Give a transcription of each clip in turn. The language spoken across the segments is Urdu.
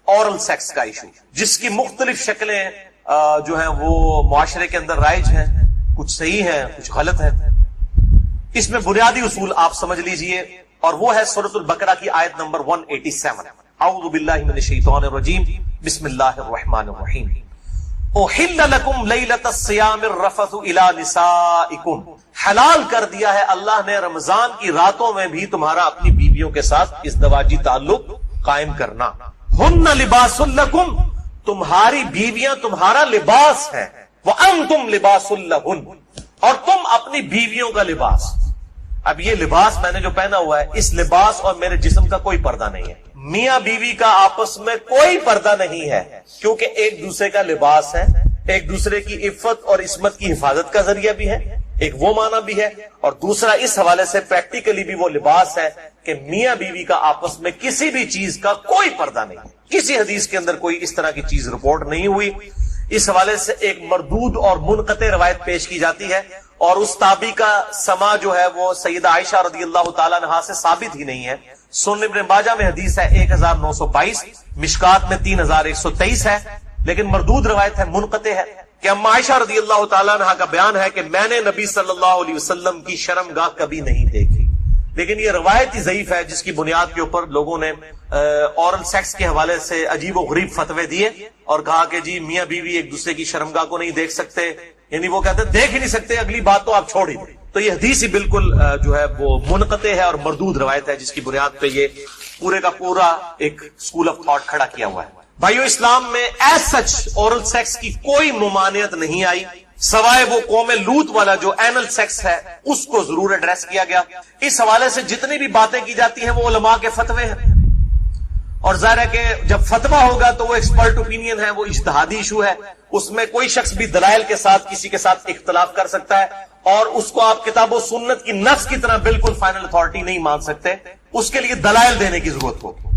اورل سیکس کا ایشو، جس کی مختلف شکلیں جو ہیں وہ معاشرے کے اندر رائج ہیں، کچھ صحیح ہیں کچھ غلط ہیں. اس میں بنیادی اصول آپ سمجھ لیجئے، اور وہ ہے سورۃ البقرہ کی آیت نمبر 187. اعوذ باللہ من الشیطان الرجیم، بسم اللہ الرحمن الرحیم. احل لکم لیلۃ الصیام الرفث الی نسائکم، حلال کر دیا ہے اللہ نے رمضان کی راتوں میں بھی تمہارا اپنی بیویوں کے ساتھ ازدواجی تعلق قائم کرنا. ہن لباس لکم، تمہاری بیویاں تمہارا لباس ہے، وانتم لباس لہن، اور تم اپنی بیویوں کا لباس. اب یہ لباس میں نے جو پہنا ہوا ہے، اس لباس اور میرے جسم کا کوئی پردہ نہیں ہے. میاں بیوی کا آپس میں کوئی پردہ نہیں ہے، کیونکہ ایک دوسرے کا لباس ہے، ایک دوسرے کی عفت اور عصمت کی حفاظت کا ذریعہ بھی ہے، ایک وہ معنی بھی ہے، اور دوسرا اس حوالے سے پریکٹیکلی بھی وہ لباس ہے کہ میاں بیوی کا آپس میں کسی بھی چیز کا کوئی پردہ نہیں ہے. کسی حدیث کے اندر کوئی اس طرح کی چیز رپورٹ نہیں ہوئی. اس حوالے سے ایک مردود اور منقطع روایت پیش کی جاتی ہے، اور اس تابعی کا سما جو ہے وہ سیدہ عائشہ رضی اللہ تعالیٰ عنہا سے ثابت ہی نہیں ہے. سنن ابن ماجہ میں حدیث ہے 1922، مشکات میں 3123 ہے، لیکن مردود روایت ہے، منقطع ہے، کہ اما عائشہ رضی اللہ تعالیٰ عنہا کا بیان ہے کہ میں نے نبی صلی اللہ علیہ وسلم کی شرمگاہ کبھی نہیں دیکھی. لیکن یہ روایت ہی ضعیف ہے، جس کی بنیاد کے اوپر لوگوں نے اورل سیکس کے حوالے سے عجیب و غریب فتوے دیے اور کہا کہ جی میاں بیوی ایک دوسرے کی شرمگاہ کو نہیں دیکھ سکتے، یعنی وہ کہتے ہیں دیکھ ہی نہیں سکتے، اگلی بات تو آپ چھوڑ ہی دیں. تو یہ حدیث ہی بالکل جو ہے وہ منقطع ہے اور مردود روایت ہے، جس کی بنیاد پہ یہ پورے کا پورا ایک اسکول آف تھاٹ کھڑا کیا ہوا ہے. بھائیو، اسلام میں ایز سچ اورل سیکس کی کوئی ممانعت نہیں آئی، سوائے وہ قوم لوط والا جو اینل سیکس ہے اس کو ضرور ایڈریس کیا گیا. اس حوالے سے جتنی بھی باتیں کی جاتی ہیں وہ علماء کے فتوے ہیں، اور ظاہر ہے کہ جب فتویٰ ہوگا تو وہ ایکسپرٹ اوپینین ہے، وہ اجتہادی ایشو ہے، اس میں کوئی شخص بھی دلائل کے ساتھ کسی کے ساتھ اختلاف کر سکتا ہے، اور اس کو آپ کتاب و سنت کی نص کی طرح بالکل فائنل اتھارٹی نہیں مان سکتے. اس کے لیے دلائل دینے کی ضرورت ہوگی،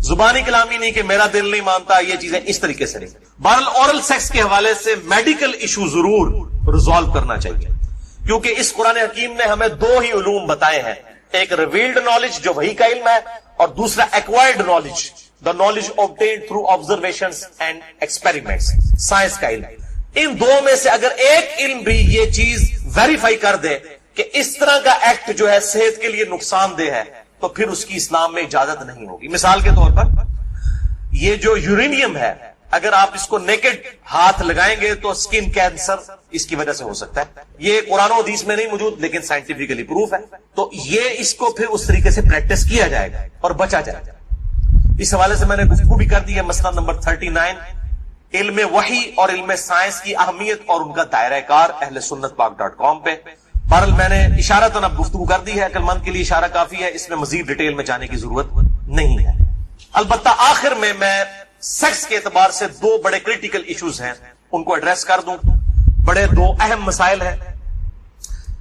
زبانی کلامی نہیں کہ میرا دل نہیں مانتا، یہ چیزیں اس طریقے سے نہیں. بہرحال اورل سیکس کے حوالے سے میڈیکل ایشو ضرور ریزالو کرنا چاہیے، کیونکہ اس قرآن حکیم نے ہمیں دو ہی علوم بتائے ہیں، ایک ریویلڈ نالج جو وحی کا علم ہے، اور دوسرا acquired knowledge, the knowledge obtained through observations and experiments، science کا علم. ان دو میں سے اگر ایک علم بھی یہ چیز ویریفائی کر دے کہ اس طرح کا ایکٹ جو ہے صحت کے لیے نقصان دہ ہے، تو پھر اس کی اسلام میں اجازت نہیں ہوگی. مثال کے طور پر یہ جو یورینیم ہے، اگر آپ اس کو نیکڈ ہاتھ لگائیں گے تو سکن کینسر اس کی وجہ سے ہو سکتا ہے. یہ قرآن و حدیث میں نہیں موجود، لیکن سائنٹیفکلی پروف ہے. تو یہ اس کو پھر اس طریقے سے پریکٹس کیا جائے گا اور بچا جائے گا. اس حوالے سے میں نے گفتگو بھی کر دی ہے، مسئلہ نمبر 39، علم وحی اور علم سائنس کی اہمیت اور ان کا دائرہ کار، اہل سنت پاک.com پہ. بہرحال میں نے اشارتاً اب گفتگو کر دی ہے، عقل مند کے لیے اشارہ کافی ہے، اس میں مزید ڈیٹیل میں جانے کی ضرورت نہیں ہے. البتہ آخر میں سیکس کے اعتبار سے دو بڑے کریٹیکل ایشوز ہیں، ان کو ایڈریس کر دوں. بڑے دو اہم مسائل ہیں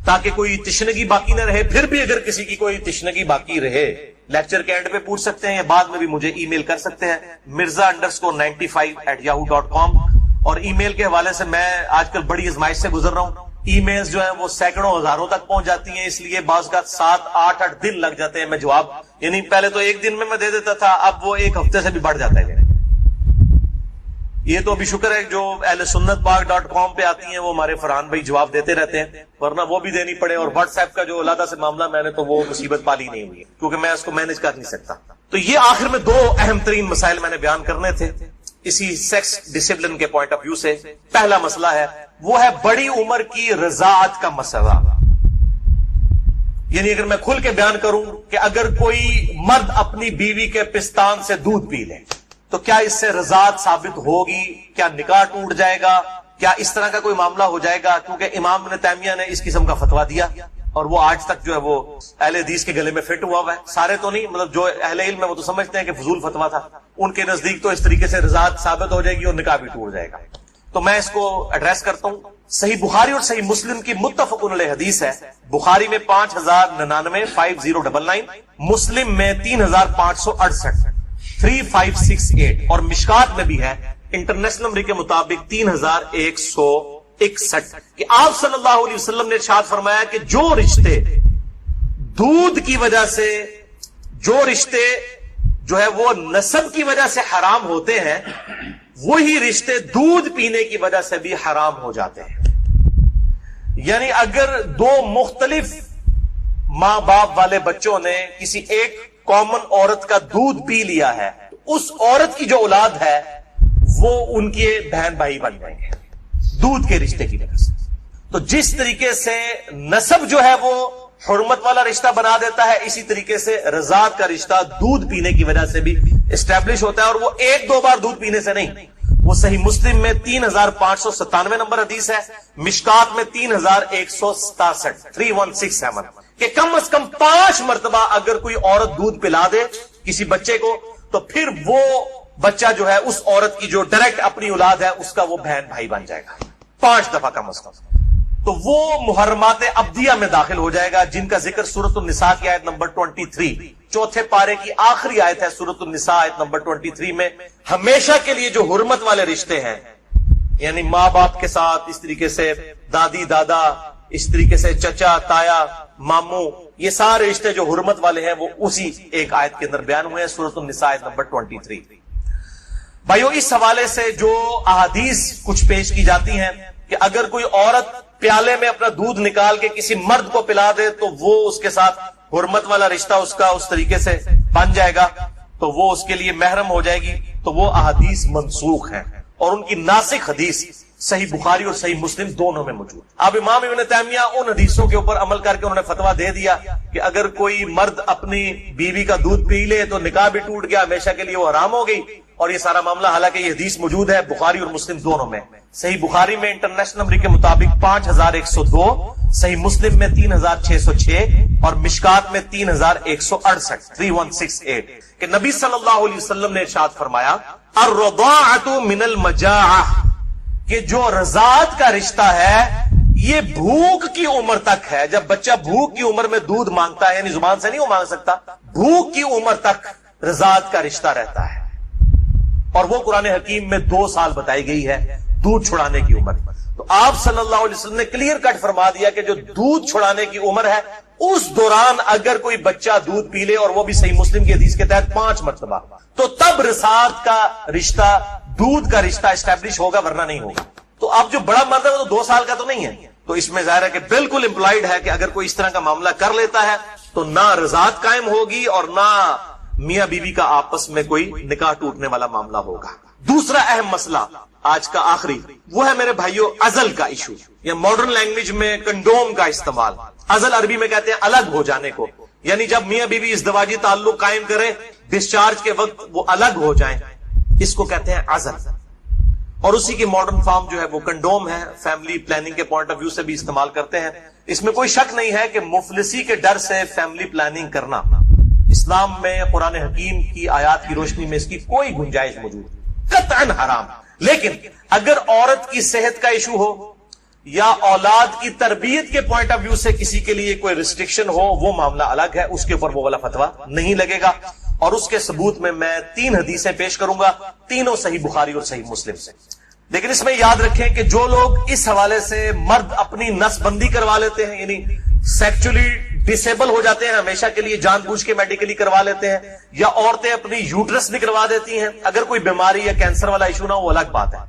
تاکہ کوئی تشنگی باقی نہ رہے. پھر بھی اگر کسی کی کوئی تشنگی باقی رہے، لیکچر کے اینڈ پہ پوچھ سکتے ہیں یا بعد میں بھی مجھے ای میل کر سکتے ہیں mirza_95@yahoo.com. اور ای میل کے حوالے سے میں آج کل بڑی آزمائش سے گزر رہا ہوں. ای میلز جو ہیں وہ سینکڑوں ہزاروں تک پہنچ جاتی ہیں، اس لیے بعض کا 7-8 دن لگ جاتے ہیں میں جواب، یعنی پہلے تو ایک دن میں دے دیتا تھا، اب وہ ایک ہفتے سے بھی بڑھ جاتا ہے. یہ تو ابھی شکر ہے جو اہل سنت پاک.com پہ آتی ہیں وہ ہمارے فرحان بھائی جواب دیتے رہتے ہیں، ورنہ وہ بھی دینی پڑے. اور واٹس ایپ کا جو علیحدہ سے معاملہ میں نے تو وہ مصیبت پالی نہیں ہوئی ہے، کیونکہ میں اس کو مینج کر نہیں سکتا. تو یہ آخر میں دو اہم ترین مسائل میں نے بیان کرنے تھے اسی سیکس ڈسپلن کے پوائنٹ آف ویو سے. پہلا مسئلہ ہے وہ ہے بڑی عمر کی رضاعت کا مسئلہ. یعنی اگر میں کھل کے بیان کروں کہ اگر کوئی مرد اپنی بیوی کے پستان سے دودھ پی لے تو کیا اس سے رضاعت ثابت ہوگی، کیا نکاح ٹوٹ جائے گا، کیا اس طرح کا کوئی معاملہ ہو جائے گا؟ کیونکہ امام ابن تیمیہ نے اس قسم کا فتویٰ دیا اور وہ آج تک جو ہے وہ اہل حدیث کے گلے میں فٹ ہوا ہے. سارے تو نہیں، مطلب جو اہل علم ہے وہ تو سمجھتے ہیں کہ فضول فتویٰ تھا، ان کے نزدیک تو اس طریقے سے رضاعت ثابت ہو جائے گی اور نکاح بھی ٹوٹ جائے گا. تو میں اس کو ایڈریس کرتا ہوں. صحیح بخاری اور صحیح مسلم کی متفق علیہ حدیث ہے. بخاری میں 5099 5099، مسلم میں 3568 3568، اور مشکات میں بھی ہے انٹرنیشنل نمبر کے مطابق 3161 کہ آپ صلی اللہ علیہ وسلم نے ارشاد فرمایا کہ جو رشتے دودھ کی وجہ سے، جو رشتے جو ہے وہ نسب کی وجہ سے حرام ہوتے ہیں، وہی رشتے دودھ پینے کی وجہ سے بھی حرام ہو جاتے ہیں۔ یعنی اگر دو مختلف ماں باپ والے بچوں نے کسی ایک کامن عورت کا دودھ پی لیا ہے، تو اس عورت کی جو اولاد ہے وہ ان کے بہن بھائی بن جائیں گے دودھ کے رشتے کی وجہ سے۔ تو جس طریقے سے نسب جو ہے وہ حرمت والا رشتہ بنا دیتا ہے، اسی طریقے سے رضاعت کا رشتہ دودھ پینے کی وجہ سے بھی اسٹیبلش ہوتا ہے، اور وہ ایک دو بار دودھ پینے سے نہیں۔ وہ صحیح مسلم میں 3597 نمبر حدیث ہے، مشکات میں 3167 3167 کہ کم از کم 5 مرتبہ اگر کوئی عورت دودھ پلا دے کسی بچے کو، تو پھر وہ بچہ جو ہے اس عورت کی جو ڈائریکٹ اپنی اولاد ہے اس کا وہ بہن بھائی بن جائے گا 5 دفعہ کم از کم۔ تو وہ محرمات ابدیہ میں داخل ہو جائے گا، جن کا ذکر سورۃ النساء کی آیت نمبر 23 چوتھے پارے کی آخری آیت ہے سورۃ النساء آیت نمبر 23 میں ہمیشہ کے لیے جو حرمت والے رشتے ہیں، یعنی ماں باپ کے ساتھ، اس طریقے سے دادی دادا، اس طریقے سے چچا تایا ماموں، یہ سارے رشتے جو حرمت والے ہیں وہ اسی ایک آیت کے اندر بیان ہوئے ہیں سورۃ النساء آیت نمبر 23۔ بھائیو، اس حوالے سے جو احادیث کچھ پیش کی جاتی ہیں کہ اگر کوئی عورت پیالے میں اپنا دودھ نکال کے کسی مرد کو پلا دے تو وہ اس کے ساتھ حرمت والا رشتہ اس کا اس طریقے سے بن جائے گا، تو وہ اس کے لیے محرم ہو جائے گی، تو وہ احادیث منسوخ ہیں، اور ان کی ناسخ حدیث صحیح بخاری اور صحیح مسلم دونوں میں موجود۔ اب امام ابن تیمیہ ان حدیثوں کے اوپر عمل کر کے انہوں نے فتویٰ دے دیا کہ اگر کوئی مرد اپنی بیوی کا دودھ پی لے تو نکاح بھی ٹوٹ گیا، ہمیشہ کے لیے وہ حرام ہو گئی، اور یہ سارا معاملہ حالانکہ یہ حدیث موجود ہے بخاری اور مسلم دونوں میں۔ صحیح بخاری میں انٹرنیشنل نمبر کے مطابق 5102، صحیح مسلم میں 3606 اور مشکات میں 3168 3168 کہ نبی صلی اللہ علیہ وسلم نے ارشاد فرمایا الرضاعۃ من المجاعہ، کہ جو رضاعت کا رشتہ ہے یہ بھوک کی عمر تک ہے۔ جب بچہ بھوک کی عمر میں دودھ مانگتا ہے، یعنی زبان سے نہیں وہ مانگ سکتا، بھوک کی عمر تک رضاعت کا رشتہ رہتا ہے، اور وہ قرآن حکیم میں 2 سال بتائی گئی ہے دودھ چھڑانے کی عمر۔ تو آپ صلی اللہ علیہ وسلم نے کلیئر کٹ فرما دیا کہ جو دودھ چھڑانے کی عمر ہے اس دوران اگر کوئی بچہ دودھ پی لے، اور وہ بھی صحیح مسلم کی حدیث کے تحت 5 مرتبہ، تو تب رضاعت کا رشتہ، دودھ کا رشتہ اسٹیبلش ہوگا، ورنہ نہیں ہوگا۔ تو اب جو بڑا مرد ہے وہ تو 2 سال کا تو نہیں ہے، تو اس میں ظاہر ہے کہ بالکل امپلائڈ ہے کہ اگر کوئی اس طرح کا معاملہ کر لیتا ہے تو نہ رضاعت قائم ہوگی اور نہ میاں بیوی کا آپس میں کوئی نکاح ٹوٹنے والا معاملہ ہوگا۔ دوسرا اہم مسئلہ آج کا آخری وہ ہے میرے بھائیوں عزل کا ایشو، یا ماڈرن لینگویج میں کنڈوم کا استعمال۔ عزل عربی میں کہتے ہیں الگ ہو جانے کو، یعنی جب میاں بیوی ازدواجی تعلق قائم کریں، ڈسچارج کے وقت وہ الگ ہو جائیں، اس کو کہتے ہیں عزل، اور اسی کی ماڈرن فارم جو ہے وہ کنڈوم ہے۔ فیملی پلاننگ کے پوائنٹ آف ویو سے بھی استعمال کرتے ہیں۔ اس میں کوئی شک نہیں ہے کہ مفلسی کے ڈر سے فیملی پلاننگ کرنا اسلام میں قرآن حکیم کی آیات کی روشنی میں اس کی کوئی گنجائش موجود، قطعاً حرام۔ لیکن اگر عورت کی صحت کا ایشو ہو یا اولاد کی تربیت کے پوائنٹ آف ویو سے کسی کے لیے کوئی ریسٹرکشن ہو، وہ معاملہ الگ ہے، اس کے اوپر وہ والا فتویٰ نہیں لگے گا، اور اس کے ثبوت میں 3 حدیثیں پیش کروں گا، تینوں صحیح بخاری اور صحیح مسلم سے۔ لیکن اس میں یاد رکھیں کہ جو لوگ اس حوالے سے مرد اپنی نس بندی کروا لیتے ہیں، یعنی سیکچولی ڈسیبل ہو جاتے ہیں ہمیشہ کے لیے، جان بوجھ کے میڈیکلی کروا لیتے ہیں، یا عورتیں اپنی یوٹرس نکلوا دیتی ہیں، اگر کوئی بیماری یا کینسر والا ایشو نہ ہو وہ الگ بات ہے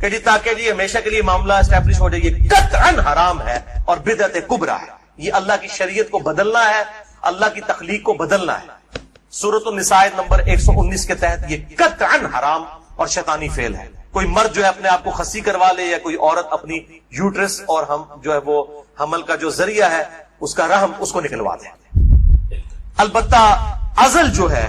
کہ جی تاکہ جی ہمیشہ کے لیے معاملہ اسٹیبلش ہو جائے، یہ قطعاً حرام ہے اور بدعت کبریٰ ہے۔ یہ اللہ کی شریعت کو بدلنا ہے، اللہ کی تخلیق کو بدلنا ہے۔ سورۃ النساء نمبر 119 کے تحت یہ قطعاً حرام اور شیطانی فعل ہے۔ کوئی مرد جو ہے اپنے آپ کو خصی کروا لے، یا کوئی عورت اپنی یوٹرس اور ہم جو ہے وہ حمل کا جو ذریعہ ہے اس کا رحم اس کو نکلوا دے۔ البتہ عزل جو ہے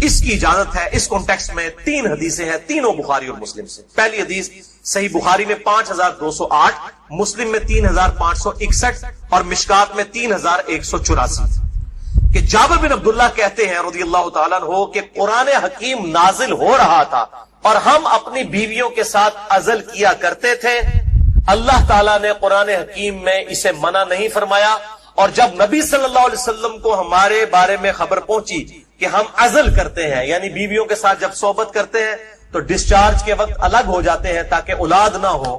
اس کی اجازت ہے۔ اس کانٹیکسٹ میں 3 حدیثیں ہیں، تینوں بخاری اور مسلم سے۔ پہلی حدیث صحیح بخاری میں 5208، مسلم میں 3561 اور مشکات میں 3184 کہ جابر بن عبداللہ کہتے ہیں رضی اللہ تعالیٰ عنہ کہ قرآن حکیم نازل ہو رہا تھا اور ہم اپنی بیویوں کے ساتھ عزل کیا کرتے تھے، اللہ تعالیٰ نے قرآن حکیم میں اسے منع نہیں فرمایا، اور جب نبی صلی اللہ علیہ وسلم کو ہمارے بارے میں خبر پہنچی کہ ہم عزل کرتے ہیں، یعنی بیویوں کے ساتھ جب صحبت کرتے ہیں تو ڈسچارج کے وقت الگ ہو جاتے ہیں تاکہ اولاد نہ ہو،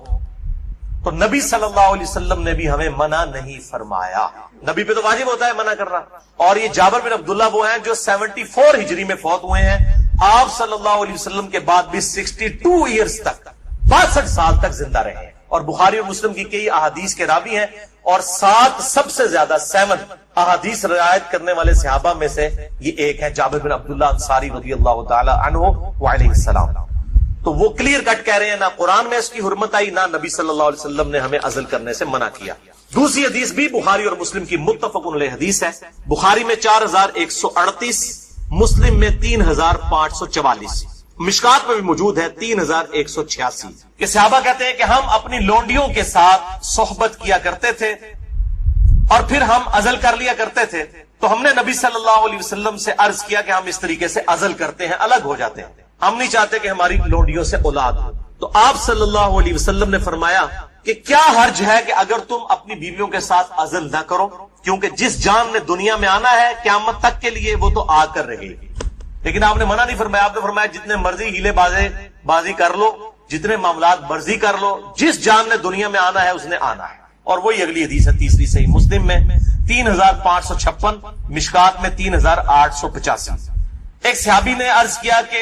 تو نبی صلی اللہ علیہ وسلم نے بھی ہمیں منع نہیں فرمایا. نبی پہ تو واجب ہوتا ہے منع کرنا. اور یہ جابر بن عبداللہ وہ ہیں جو 74 ہجری میں فوت ہوئے ہیں. آپ صلی اللہ علیہ وسلم کے بعد بھی 62 ایئرز تک 62 سال تک زندہ رہے ہیں, اور بخاری اور مسلم کی کئی احادیث کے راوی ہیں, اور 7 سب سے زیادہ 7 احادیث روایت کرنے والے صحابہ میں سے یہ ایک ہے, جابر بن عبداللہ انصاری رضی اللہ تعالی عنہ وعلیہ السلام. تو وہ کلیئر کٹ کہہ رہے ہیں, نہ قرآن میں اس کی حرمت آئی, نہ نبی صلی اللہ علیہ وسلم نے ہمیں عزل کرنے سے منع کیا. دوسری حدیث بھی بخاری اور مسلم کی متفق علیہ حدیث ہے. بخاری میں 4138, مسلم میں 3544, مشکات میں بھی موجود ہے 3186, کہ صحابہ کہتے ہیں کہ ہم اپنی لونڈیوں کے ساتھ صحبت کیا کرتے تھے اور پھر ہم عزل کر لیا کرتے تھے. تو ہم نے نبی صلی اللہ علیہ وسلم سے عرض کیا کہ ہم اس طریقے سے عزل کرتے ہیں, الگ ہو جاتے ہیں, ہم نہیں چاہتے کہ ہماری لونڈیوں سے اولاد ہو. تو آپ صلی اللہ علیہ وسلم نے فرمایا کہ کیا حرج ہے کہ اگر تم اپنی بیویوں کے ساتھ عزل نہ کرو, کیونکہ جس جان نے دنیا میں آنا ہے قیامت تک کے لیے وہ تو آ کر رہے گی. لیکن آپ نے منع نہیں فرمایا, آپ نے فرمایا جتنے مرضی ہیلے بازی کر لو, جتنے معاملات مرضی کر لو, جس جان نے دنیا میں آنا ہے اس نے آنا ہے. اور وہی اگلی حدیث ہے تیسری صحیح مسلم میں 3556, مشکات میں 3885. ایک صحابی نے عرض کیا کہ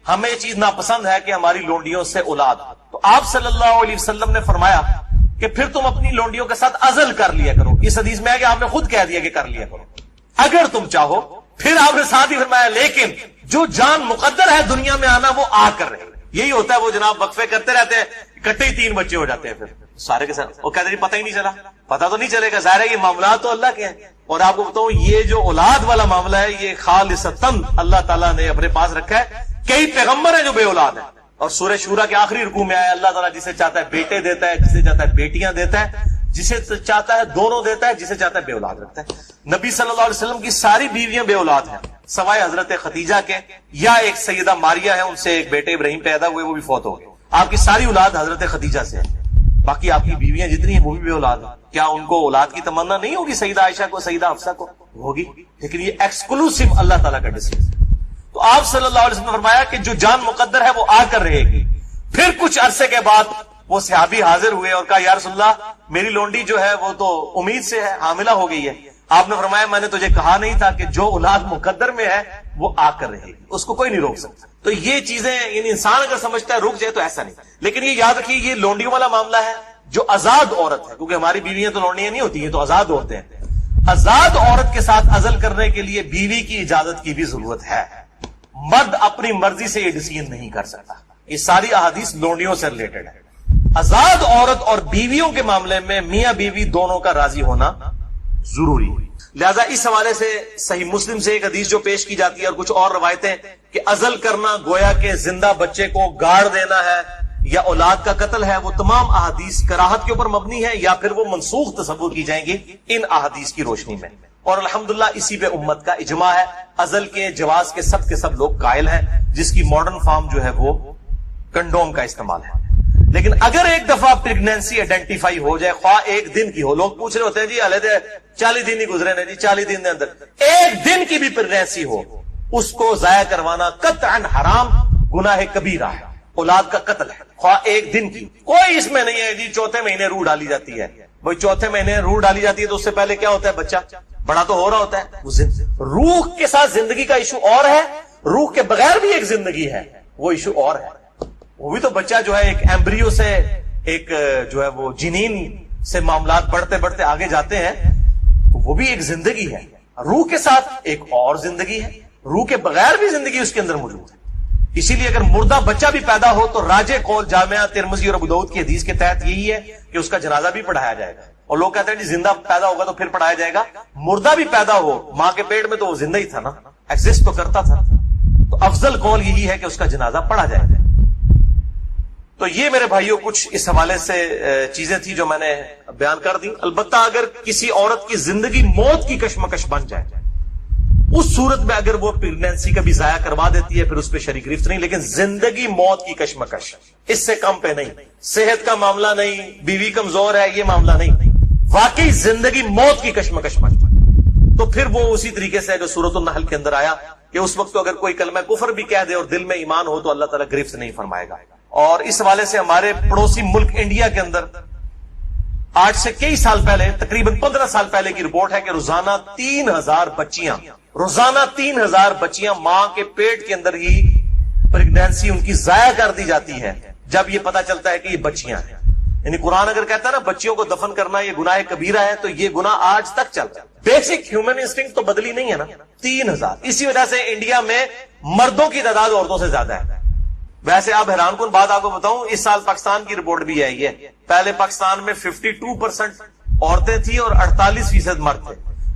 ہمیں یہ چیز ناپسند ہے کہ ہماری لونڈیوں سے اولاد. تو آپ صلی اللہ علیہ وسلم نے فرمایا کہ پھر تم اپنی لونڈیوں کے ساتھ عزل کر لیا کرو. اس حدیث میں ہے کہ آپ نے خود کہہ دیا کہ کر لیا کرو اگر تم چاہو. پھر آپ نے ساتھ ہی فرمایا لیکن جو جان مقدر ہے دنیا میں آنا وہ آ کر رہے. یہی ہوتا ہے, وہ جناب وقفے کرتے رہتے ہیں, اکٹھے ہی 3 بچے ہو جاتے ہیں, پھر سارے کے ساتھ وہ کہتے ہیں پتہ ہی نہیں چلا. پتہ تو نہیں چلے گا, ظاہر ہے یہ معاملات تو اللہ کے ہیں. اور آپ کو بتاؤں یہ جو اولاد والا معاملہ ہے یہ خالصتاً اللہ تعالیٰ نے اپنے پاس رکھا ہے. کئی پیغمبر ہیں جو بے اولاد ہیں, اور سورہ شورا کے آخری رکوع میں آیا اللہ تعالیٰ جسے چاہتا ہے بیٹے دیتا ہے, جسے چاہتا ہے بیٹیاں دیتا ہے, جسے چاہتا ہے دونوں دیتا ہے, جسے چاہتا ہے بے اولاد رکھتا ہے. نبی صلی اللہ علیہ وسلم کی ساری بیویاں بے اولاد ہیں سوائے حضرت خدیجہ کے, یا ایک سیدہ ماریہ ہے, ان سے ایک بیٹے ابراہیم پیدا ہوئے, وہ بھی فوت ہو گئے. آپ کی ساری اولاد حضرت خدیجہ سے ہے, باقی آپ کی بیویاں جتنی ہیں وہ بھی بے اولاد ہیں. کیا ان کو اولاد کی تمنا نہیں ہوگی؟ سیدہ عائشہ کو, سیدہ حفصہ کو ہوگی, لیکن یہ ایکسکلوسیو اللہ تعالیٰ کا ڈیسیژن. تو آپ صلی اللہ علیہ وسلم نے فرمایا کہ جو جان مقدر ہے وہ آ کر رہے گی. پھر کچھ عرصے کے بعد وہ صحابی حاضر ہوئے اور کہا یا رسول اللہ میری لونڈی جو ہے وہ تو امید سے ہے, حاملہ ہو گئی ہے. آپ نے فرمایا میں نے تجھے کہا نہیں تھا کہ جو اولاد مقدر میں ہے وہ آ کر رہے گی, اس کو کوئی نہیں روک سکتا. تو یہ چیزیں یعنی انسان اگر سمجھتا ہے رک جائے تو ایسا نہیں. لیکن یہ یاد رکھیے یہ لونڈیوں والا معاملہ ہے جو آزاد عورت ہے, کیونکہ ہماری بیویاں تو لونڈیاں نہیں ہوتی ہیں, تو آزاد عورتیں ہیں. آزاد عورت کے ساتھ عزل کرنے کے لیے بیوی کی اجازت کی بھی ضرورت ہے. مرد اپنی مرضی سے یہ ڈیسیژن نہیں کر سکتا. یہ ساری احادیث لونڈیوں سے ریلیٹڈ ہے. آزاد عورت اور بیویوں کے معاملے میں میاں بیوی دونوں کا راضی ہونا ضروری ہے. لہذا اس حوالے سے صحیح مسلم سے ایک حدیث جو پیش کی جاتی ہے اور کچھ اور روایتیں کہ عزل کرنا گویا کہ زندہ بچے کو گاڑ دینا ہے یا اولاد کا قتل ہے, وہ تمام احادیث کراہت کے اوپر مبنی ہے یا پھر وہ منسوخ تصور کی جائیں گی ان احادیث کی روشنی میں. اور الحمدللہ اسی پہ امت کا اجماع ہے. عزل کے جواز کے سب لوگ قائل ہیں, جس کی ماڈرن فارم جو ہے وہ کنڈوم کا استعمال ہے. لیکن اگر ایک دفعہ پریگنینسی آئیڈینٹیفائی ہو جائے, خواہ 1 دن کی ہو, لوگ پوچھ رہے ہوتے ہیں جی علیحدہ 40 دن ہی گزرے نا جی, 40 دن کے اندر 1 دن کی بھی پریگنینسی ہو, اس کو ضائع کروانا قطعاً حرام گناہ کبیرہ ہے, اولاد کا قتل ہے. خواہ 1 دن کی, کوئی اس میں نہیں ہے جی 4تھے مہینے روح ڈالی جاتی ہے. بھائی 4تھے مہینے روح ڈالی جاتی ہے تو اس سے پہلے کیا ہوتا ہے, بچہ بڑا تو ہو رہا ہوتا ہے. روح کے ساتھ زندگی کا ایشو اور ہے, روح کے بغیر بھی ایک زندگی ہے, وہ ایشو اور ہے. وہ بھی تو بچہ جو ہے ایک ایمبریو سے ایک جو ہے وہ جنین سے معاملات بڑھتے آگے جاتے ہیں, تو وہ بھی ایک زندگی ہے. روح کے ساتھ ایک اور زندگی ہے, روح کے بغیر بھی زندگی اس کے اندر موجود ہے. اسی لیے اگر مردہ بچہ بھی پیدا ہو تو راجع قول جامعہ ترمذی اور ابو داؤد کی حدیث کے تحت یہی ہے کہ اس کا جنازہ بھی پڑھایا جائے گا. اور لوگ کہتے ہیں جی زندہ پیدا ہوگا تو پھر پڑھایا جائے گا. مردہ بھی پیدا ہو ماں کے پیٹ میں تو وہ زندہ ہی تھا نا, ایگزسٹ تو کرتا تھا. تو افضل قول یہی ہے کہ اس کا جنازہ پڑھا جائے گا. تو یہ میرے بھائیوں کچھ اس حوالے سے چیزیں تھی جو میں نے بیان کر دی. البتہ اگر کسی عورت کی زندگی موت کی کشمکش بن جائے, اس صورت میں اگر وہ پریگنینسی کا بھی ضائع کروا دیتی ہے پھر اس پہ شرعی گرفت نہیں, لیکن زندگی موت کی کشمکش اس سے کم پہ نہیں. صحت کا معاملہ نہیں, بیوی کمزور ہے, یہ معاملہ نہیں, واقعی زندگی موت کی کشمکش بن جائے تو پھر وہ اسی طریقے سے جو سورۃ النحل کے اندر آیا کہ اس وقت تو اگر کوئی کلمہ کفر بھی کہہ دے اور دل میں ایمان ہو تو اللہ تعالیٰ گرفت نہیں فرمائے گا. اور اس حوالے سے ہمارے پڑوسی ملک انڈیا کے اندر آج سے کئی سال پہلے، تقریباً 15 سال پہلے کی رپورٹ ہے کہ روزانہ 3000 بچیاں ماں کے پیٹ کے اندر ہی پریگنینسی ان کی ضائع کر دی جاتی ہے جب یہ پتا چلتا ہے کہ یہ بچیاں ہیں. یعنی قرآن اگر کہتا ہے نا بچیوں کو دفن کرنا یہ گناہ کبیرہ ہے، تو یہ گناہ آج تک چلتا ہے. بیسک ہیومن انسٹنکٹ تو بدلی نہیں ہے نا. 3000. اسی وجہ سے انڈیا میں مردوں کی تعداد عورتوں سے زیادہ ہے. ویسے اب حیران کن بات آپ کو بتاؤں، اس سال پاکستان کی رپورٹ بھی آئی ہے. پہلے پاکستان میں 52% عورتیں تھیں اور 48% مرد تھے،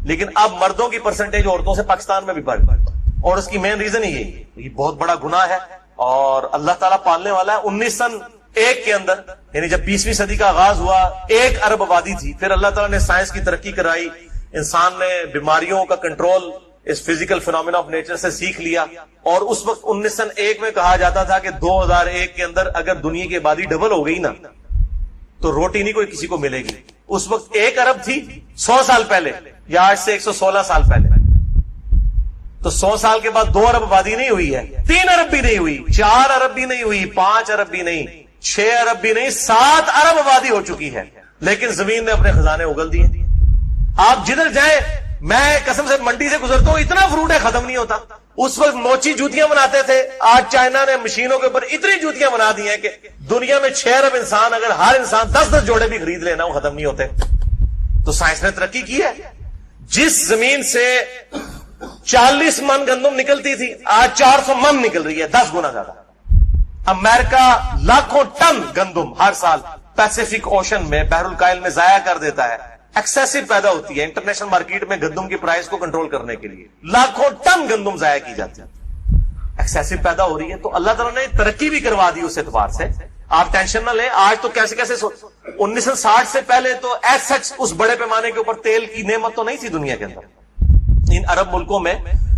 لیکن اب مردوں کی پرسنٹیج عورتوں سے پاکستان میں بھی بڑھ گئی. اور اس کی مین ریزن یہی ہے، یہ بہت بڑا گناہ ہے اور اللہ تعالیٰ پالنے والا ہے. 1901 کے اندر، یعنی جب 20ویں صدی کا آغاز ہوا، 1 ارب آبادی تھی. پھر اللہ تعالیٰ نے سائنس کی ترقی کرائی، انسان نے بیماریوں کا کنٹرول اس فزیکل فینومینا آف نیچر سے سیکھ لیا. اور اس وقت 1901 میں کہا جاتا تھا کہ 2001 کے اندر اگر دنیا کی آبادی ڈبل ہو گئی نا تو روٹی نہیں کوئی کسی کو ملے گی. اس وقت 1 ارب تھی 100 سال پہلے، یا آج سے 116 سال پہلے. تو 100 سال کے بعد 2 ارب آبادی نہیں ہوئی ہے، 3 ارب بھی نہیں ہوئی، 4 ارب بھی نہیں ہوئی، 5 ارب بھی نہیں، 6 ارب بھی نہیں، 7 ارب آبادی ہو چکی ہے. لیکن زمین نے اپنے خزانے اگل دیے. آپ جدھر جائیں، میں قسم سے منڈی سے گزرتا ہوں، اتنا فروٹ ہے ختم نہیں ہوتا. اس وقت موچی جوتیاں بناتے تھے، آج چائنا نے مشینوں کے اوپر اتنی جوتیاں بنا دی ہیں کہ دنیا میں 6 ارب انسان، اگر ہر انسان 10 جوڑے بھی خرید لینا وہ ختم نہیں ہوتے. تو سائنس نے ترقی کی ہے. جس زمین سے 40 من گندم نکلتی تھی، آج 400 من نکل رہی ہے، 10 گنا زیادہ. امریکہ لاکھوں ٹن گندم ہر سال پیسیفک اوشن میں، بحر الکاہل میں ضائع کر دیتا ہے. ایکسیسو پیدا ہوتی ہے. انٹرنیشنل مارکیٹ میں گندم کی پرائس کو کنٹرول کرنے کے لیے لاکھوں ٹن گندم ضائع کی جاتی ہے. ایکسیسو پیدا ہو رہی ہے. تو اللہ تعالیٰ نے ترقی بھی کروا دی اس اعتبار سے. آپ ٹینشن نہ لیں. آج تو کیسے 1960 سے پہلے تو ایز سچ اس بڑے پیمانے کے اوپر تیل کی نعمت تو نہیں تھی دنیا کے اندر. ان عرب ملکوں میں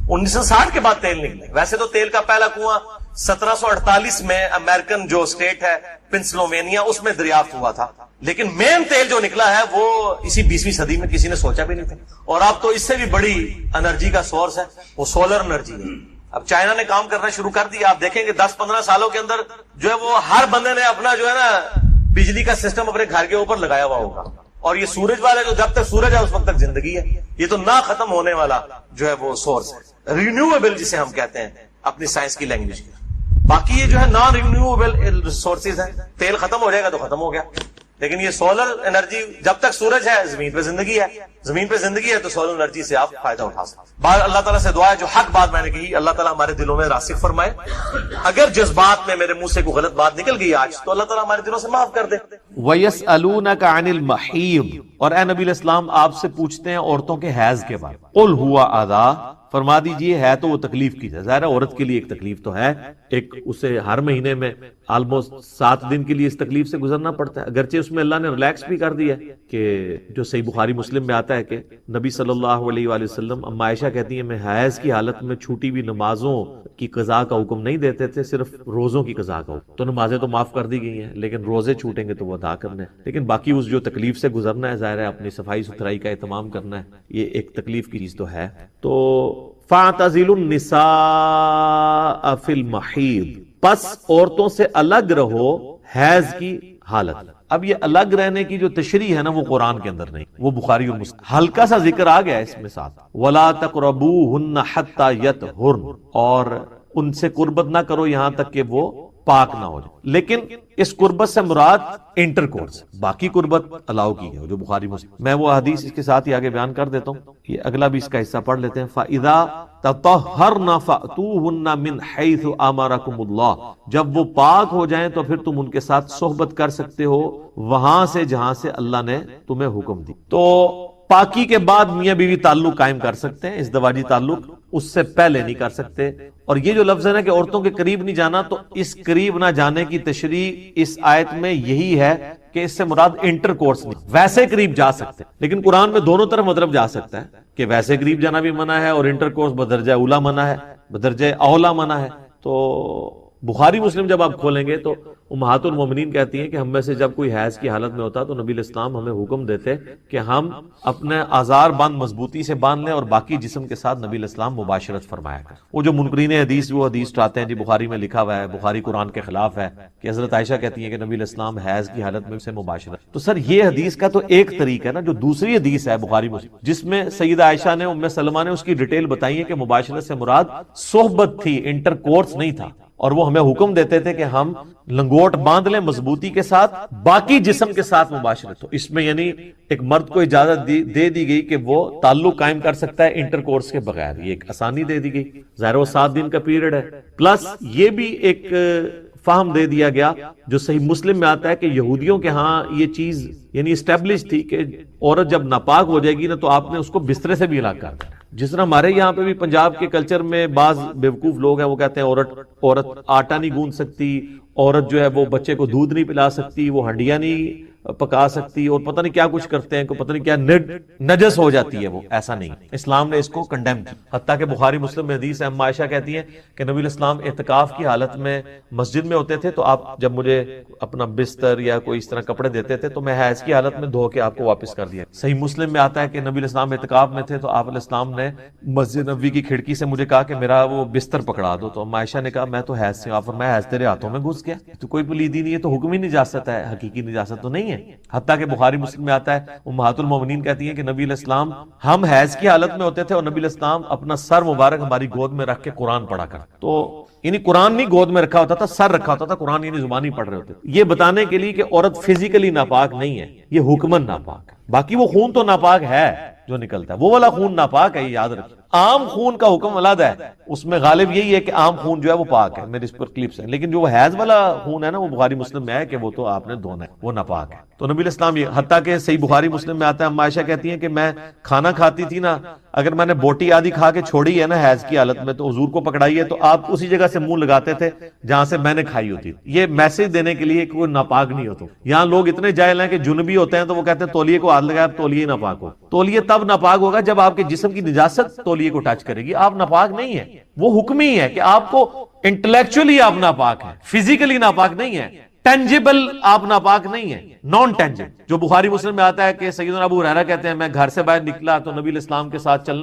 1960 کے بعد تیل نکلے. ویسے تو تیل کا پہلا کنواں 1748 میں امریکن جو اسٹیٹ ہے پنسلوینیا، اس میں دریافت ہوا تھا. لیکن مین تیل جو نکلا ہے وہ اسی 20ویں صدی میں کسی نے سوچا بھی نہیں تھا. اور اب تو اس سے بھی بڑی انرجی کا سورس ہے، وہ سولر انرجی ہے. اب چائنا نے کام کرنا شروع کر دیا. آپ دیکھیں گے 10-15 سالوں کے اندر جو ہے وہ ہر بندے نے اپنا جو ہے نا بجلی کا سسٹم اپنے گھر کے اوپر لگایا ہوا ہوگا. اور یہ سورج والا جو جب تک سورج ہے اس وقت تک زندگی ہے. یہ تو نہ ختم ہونے والا جو ہے وہ سورس ہے، رینیویبل جسے ہم کہتے ہیں اپنی سائنس کی لینگویج میں. باقی یہ جو ہے نان رینیویبل ریسورسز ہیں. تیل ختم ہو جائے گا تو ختم ہو گیا. لیکن یہ سولر انرجی، جب تک سورج ہے زمین پہ زندگی ہے، زمین پہ زندگی ہے تو سولر انرجی سے آپ فائدہ اٹھا سکتے ہیں. بعد اللہ تعالیٰ سے دعا ہے جو حق بات میں نے کہی اللہ تعالیٰ ہمارے دلوں میں راسخ فرمائے. اگر جذبات میں میرے منہ سے کوئی غلط بات نکل گئی آج تو اللہ تعالیٰ ہمارے دلوں سے معاف کر دے. وَيَسْأَلُونَكَ عَنِ الْمَحِيضِ، اور اے نبی علیہ السلام آپ سے پوچھتے ہیں عورتوں کے حیض کے بارے. قُلْ هُوَ أَذًى، فرما دیجئے ہے تو وہ تکلیف کی. ظاہر ہے عورت کے لیے ایک تکلیف تو ہے، ایک اسے ہر مہینے میں آلموسٹ 7 دن کے لیے اس تکلیف سے گزرنا پڑتا ہے. اگرچہ اس میں اللہ نے ریلیکس بھی کر دیا ہے کہ جو صحیح بخاری مسلم میں آتا ہے کہ نبی صلی اللہ علیہ وآلہ وسلم، اما عائشہ کہتی ہیں میں حیض کی حالت میں چھوٹی ہوئی نمازوں کی قضا کا حکم نہیں دیتے تھے، صرف روزوں کی قضا کا حکم. تو نمازیں تو معاف کر دی گئی ہیں لیکن روزے چھوٹیں گے تو وہ ادا کرنے ہیں. لیکن باقی اس جو تکلیف سے گزرنا ہے، ظاہر ہے اپنی صفائی ستھرائی کا اہتمام کرنا ہے، یہ ایک تکلیف کی چیز تو ہے. تو فَاعْتَزِلُوا النِّسَاءَ فِي الْمَحِيضِ، پس عورتوں سے الگ رہو حیض کی حالت. اب یہ الگ رہنے کی جو تشریح ہے نا وہ قرآن کے اندر نہیں، وہ بخاری اور مسلم. ہلکا سا ذکر آ گیا اس میں ساتھ، وَلَا تَقْرَبُوهُنَّ حَتَّى يَطْهُرْنَ، اور ان سے قربت نہ کرو یہاں تک کہ وہ پاک نہ ہو جائے. لیکن اس قربت سے مراد انٹر کورس، باقی قربت الاؤ کی ہے جو بخاری مسلم. میں وہ حدیث اس کے ساتھ ہی آگے بیان کر دیتا ہوں، یہ اگلا بھی اس کا حصہ پڑھ لیتے ہیں. فَإِذَا تَطَهَّرْنَ فَأْتُوهُنَّ مِنْ حَيْثُ أَمَرَكُمُ اللَّهُ، جب وہ پاک ہو جائیں تو پھر تم ان کے ساتھ صحبت کر سکتے ہو وہاں سے جہاں سے اللہ نے تمہیں حکم دی. تو پاکی کے بعد میاں بیوی تعلق قائم کر سکتے ہیں، ازدواجی تعلق، اس سے پہلے نہیں کر سکتے. اور یہ جو لفظ ہے نا کہ عورتوں کے قریب نہیں جانا، تو اس قریب نہ جانے کی تشریح اس آیت میں یہی ہے کہ اس سے مراد انٹر کورس نہیں. ویسے قریب جا سکتے ہیں لیکن قرآن میں دونوں طرف مطلب جا سکتا ہے کہ ویسے قریب جانا بھی منع ہے اور انٹر کورس بدرجہ اولا منع ہے، بدرجہ اولا منع ہے. تو بخاری مسلم جب آپ کھولیں گے تو امہات المومنین کہتی ہیں کہ ہم میں سے جب کوئی حیض کی حالت میں ہوتا تو نبی علیہ السلام ہمیں حکم دیتے کہ ہم اپنے آزار باندھ مضبوطی سے باندھ لیں اور باقی جسم کے ساتھ نبی علیہ السلام مباشرت فرمایا کر. وہ جو منکرین حدیث وہ حدیث چاہتے ہیں جی بخاری میں لکھا ہوا ہے، بخاری قرآن کے خلاف ہے، کہ حضرت عائشہ کہتی ہیں کہ نبی علیہ السلام حیض کی حالت میں سے مباشرت. تو سر یہ حدیث کا تو ایک طریقہ ہے نا، جو دوسری حدیث ہے بخاری مسلم جس میں سیدہ عائشہ نے ام سلمہ نے اس کی ڈیٹیل بتائی ہے کہ مباشرت سے مراد صحبت تھی، انٹر کورس نہیں تھا، اور وہ ہمیں حکم دیتے تھے کہ ہم لنگوٹ باندھ لیں مضبوطی کے ساتھ باقی جسم کے ساتھ مباشرت. تو اس میں یعنی ایک مرد کو اجازت دے دی گئی کہ وہ تعلق قائم کر سکتا ہے انٹر کورس کے بغیر، یہ ایک آسانی دے دی گئی. ظاہر وہ 7 دن کا پیریڈ ہے، پلس یہ بھی ایک فہم دے دیا گیا جو صحیح مسلم میں آتا ہے کہ یہودیوں کے ہاں یہ چیز یعنی اسٹیبلش تھی کہ عورت جب ناپاک ہو جائے گی نا تو آپ نے اس کو بسترے سے بھی ہلاک کر دیا. جس طرح ہمارے یہاں پہ بھی پنجاب کے کلچر میں بعض بیوقوف لوگ ہیں وہ کہتے ہیں عورت آٹا نہیں گوندھ سکتی، عورت جو ہے وہ بچے کو دودھ نہیں پلا سکتی، وہ ہنڈیاں نہیں پکا سکتی، اور پتہ نہیں کیا کچھ کرتے ہیں، پتہ نہیں کیا نجس ہو جاتی ہے. وہ ایسا نہیں، اسلام نے اس کو کنڈیم کیا. حتیٰ کہ بخاری مسلم میں حدیث ہے، ام عائشہ کہتی ہیں کہ نبی علیہ السلام اعتکاف کی حالت میں مسجد میں ہوتے تھے تو آپ جب مجھے اپنا بستر یا کوئی اس طرح کپڑے دیتے تھے تو میں حیض کی حالت میں دھو کے آپ کو واپس کر دیا. صحیح مسلم میں آتا ہے کہ نبی علیہ السلام اعتکاف میں تھے تو آپ علیہ السلام نے مسجد نبوی کی کھڑکی سے مجھے کہا کہ میرا وہ بستر پکڑا دو. تو ام عائشہ نے کہا میں تو حیض سے، آپ فرمایا حیض تیرے ہاتھوں میں گھس گیا، تو کوئی پلیدی نہیں ہے، تو حکم ہی نجاست ہے، حقیقی نجاست تو نہیں ہے. حتیٰ کہ بخاری مسلم میں آتا ہے امہات المومنین کہتی ہیں کہ نبی علیہ السلام ہم حیض کی حالت میں ہوتے تھے اور نبی علیہ السلام اپنا سر مبارک ہماری گود میں رکھ کے قرآن پڑھا کر. تو یعنی قرآن نہیں گود میں رکھا ہوتا تھا، سر رکھا ہوتا تھا، قرآن یعنی زبانی پڑھ رہے ہوتے تھے. یہ بتانے کے لیے کہ عورت فزیکلی ناپاک نہیں ہے، یہ حکمن ناپاک ہے. باقی وہ خون تو ناپاک ہے جو نکلتا ہے، وہ والا خون ناپاک ہے، یہ یاد رکھیں. عام خون کا حکم علیحدہ ہے، اس میں غالب یہی ہے کہ عام خون جو ہے وہ پاک ہے، میرے اس پر کلپس ہیں. لیکن جو وہ حیض والا خون ہے نا وہ بخاری مسلم میں ہے کہ وہ تو آپ نے دھونا ہے، وہ ناپاک ہے. تو نبی علیہ السلام یہ، حتیٰ کہ صحیح بخاری مسلم میں آتا ہے، ام عائشہ کہتی ہیں کہ میں کھانا کھاتی تھی نا، اگر میں نے بوٹی آدھی کھا کے چھوڑی ہے نا حیض کی حالت میں تو حضور کو پکڑائی ہے تو آپ اسی جگہ سے منہ لگاتے تھے جہاں سے میں نے کھائی ہوتی. یہ میسج دینے کے لیے کہ کوئی ناپاک نہیں ہوتا. یہاں لوگ اتنے جاہل ہیں کہ جنبی ہوتے ہیں تو وہ کہتے ہیں تولیے کو ہاتھ لگایا تولیے ناپاک ہو. تولیے تب ناپاک ہوگا جب آپ کے جسم کی نجاست تولیے کو ٹچ کرے گی. آپ ناپاک نہیں ہے، وہ حکم ہی ہے کہ آپ کو انٹلیکچولی آپ ناپاک ہیں، فزیکلی ناپاک نہیں ہے، ٹینجیبل آپ ناپاک نہیں ہے، نان ٹینجیبل. جو بخاری مسلم میں آتا ہے کہ سیدنا ابو ہریرہ کہتے ہیں میں گھر سے باہر نکلا تو نبی علیہ السلام کے ساتھ چلنا